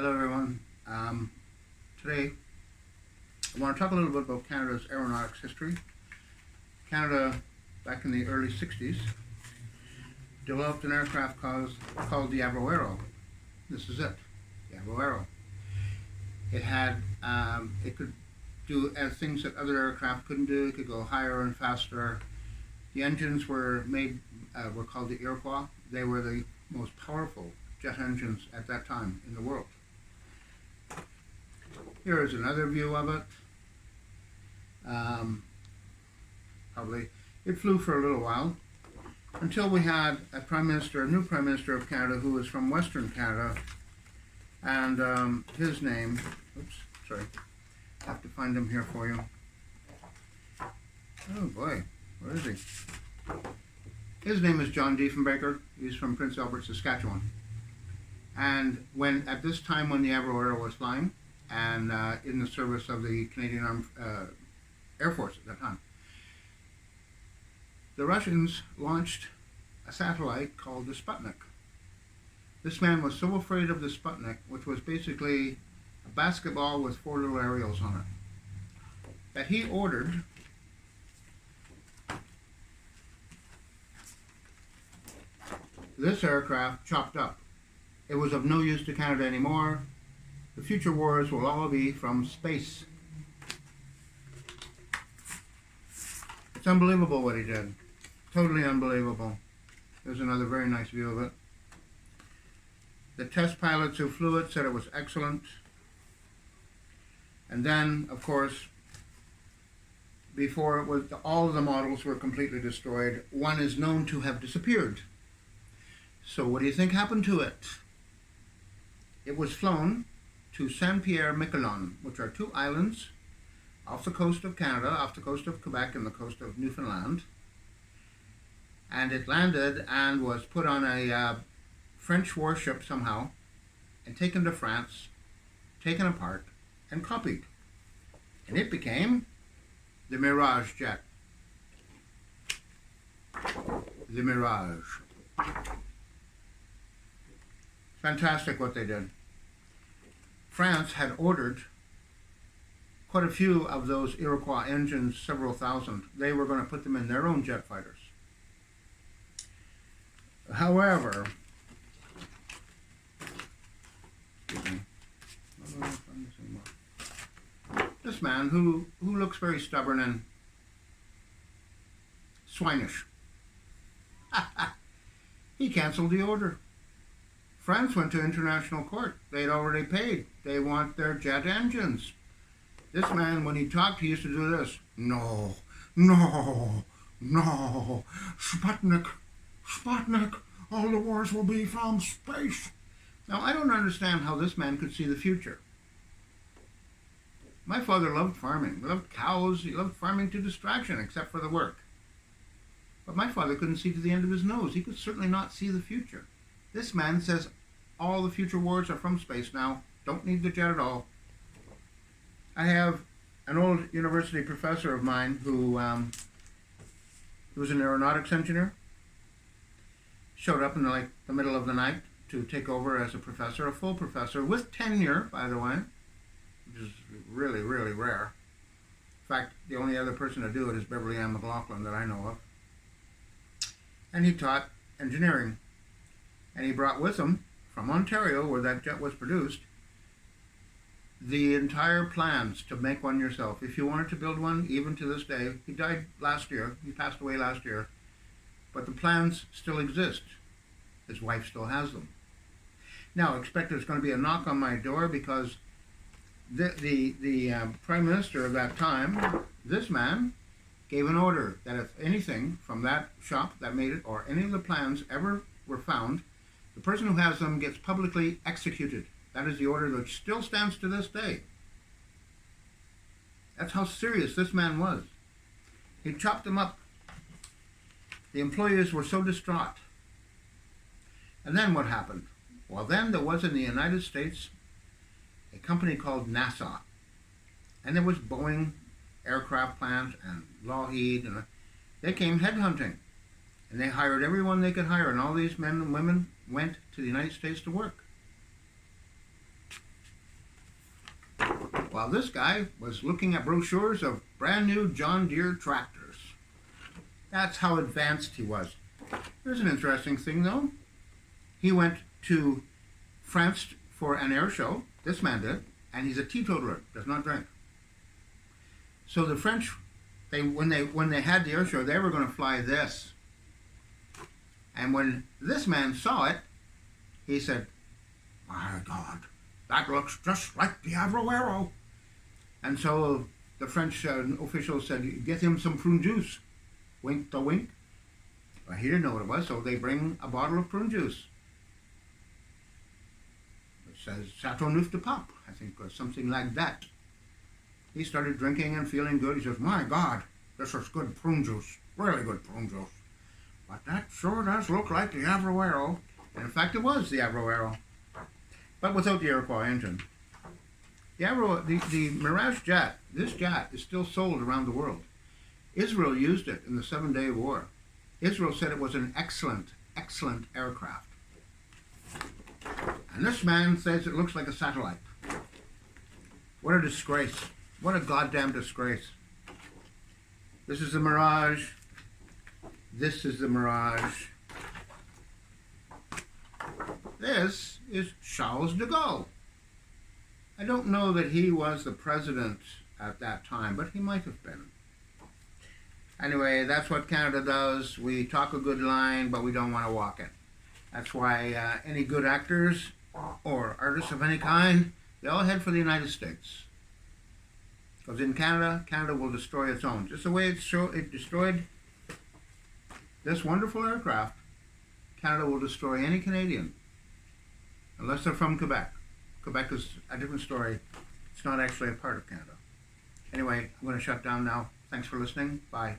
Hello everyone. Today I want to talk a little bit about Canada's aeronautics history. Canada, back in the early 60s, developed an aircraft called the avro. This is it, the avro. It had, it could do things that other aircraft couldn't do. It could go higher and faster. The engines were called the Iroquois. They were the most powerful jet engines at that time in the world. Here is another view of it. It flew for a little while until we had a new Prime Minister of Canada who was from Western Canada, and his name, I have to find him here for you. Oh boy, where is he? His name is John Diefenbaker. He's from Prince Albert, Saskatchewan. And at this time when the avro was flying, and in the service of the Canadian Armed Air Force at that time, the Russians launched a satellite called the Sputnik. This man was so afraid of the Sputnik, which was basically a basketball with 4 little aerials on it, that he ordered this aircraft chopped up. It was of no use to Canada anymore. The future wars will all be from space. It's unbelievable what he did. Totally unbelievable. There's another very nice view of it. The test pilots who flew it said it was excellent. And then, of course, before it was, all of the models were completely destroyed. One is known to have disappeared. So what do you think happened to it? It was flown to Saint-Pierre-Miquelon, which are 2 islands off the coast of Canada, off the coast of Quebec and the coast of Newfoundland. And it landed and was put on a French warship somehow and taken to France, taken apart and copied. And it became the Mirage jet. The Mirage. Fantastic what they did. France had ordered quite a few of those Iroquois engines, several thousand. They were going to put them in their own jet fighters. However, this man who looks very stubborn and swinish, he canceled the order. France went to international court. They'd already paid. They want their jet engines. This man, when he talked, he used to do this. No, no, no. Sputnik, Sputnik. All the wars will be from space. Now, I don't understand how this man could see the future. My father loved farming. He loved cows. He loved farming to distraction, except for the work. But my father couldn't see to the end of his nose. He could certainly not see the future. This man says all the future wars are from space now. Don't need the jet at all. I have an old university professor of mine who was an aeronautics engineer. Showed up in the middle of the night to take over as a professor, a full professor with tenure, by the way, which is really, really rare. In fact, the only other person to do it is Beverly Ann McLaughlin that I know of. And he taught engineering. And he brought with him, from Ontario, where that jet was produced, the entire plans to make one yourself. If you wanted to build one, even to this day, he died last year, he passed away last year, but the plans still exist. His wife still has them. Now, expect there's going to be a knock on my door because the Prime Minister of that time, this man, gave an order that if anything from that shop that made it, or any of the plans ever were found, the person who has them gets publicly executed. That is the order that still stands to this day. That's how serious this man was. He chopped them up. The employees were so distraught. And then what happened? Well, then there was in the United States a company called NASA. And there was Boeing aircraft plant and Lockheed, and they came headhunting. And they hired everyone they could hire, and all these men and women went to the United States to work. while this guy was looking at brochures of brand new John Deere tractors. That's how advanced he was. Here's an interesting thing, though. He went to France for an air show. This man did, and he's a teetotaler, does not drink. So the French, when they had the air show, they were going to fly this. And when this man saw it, he said, "My God, that looks just like the avro." And so the French officials said, "Get him some prune juice." Wink to wink. Well, he didn't know what it was, so they bring a bottle of prune juice. It says Chateauneuf de Pape, I think, or something like that. He started drinking and feeling good. He says, "My God, this is good prune juice, really good prune juice. But that sure does look like the avro." And in fact, it was the avro, but without the Iroquois engine. The avro, the Mirage jet, this jet is still sold around the world. Israel used it in the 7-Day War. Israel said it was an excellent, excellent aircraft. And this man says it looks like a satellite. What a disgrace. What a goddamn disgrace. This is the Mirage. This is the Mirage. This is Charles de Gaulle. I don't know that he was the president at that time, but he might have been. Anyway, that's what Canada does. We talk a good line, but we don't want to walk it. That's why any good actors or artists of any kind, they all head for the United States. Because in Canada, Canada will destroy its own. Just the way it destroyed this wonderful aircraft, Canada will destroy any Canadian. Unless they're from Quebec. Quebec is a different story. It's not actually a part of Canada. Anyway, I'm going to shut down now. Thanks for listening. Bye.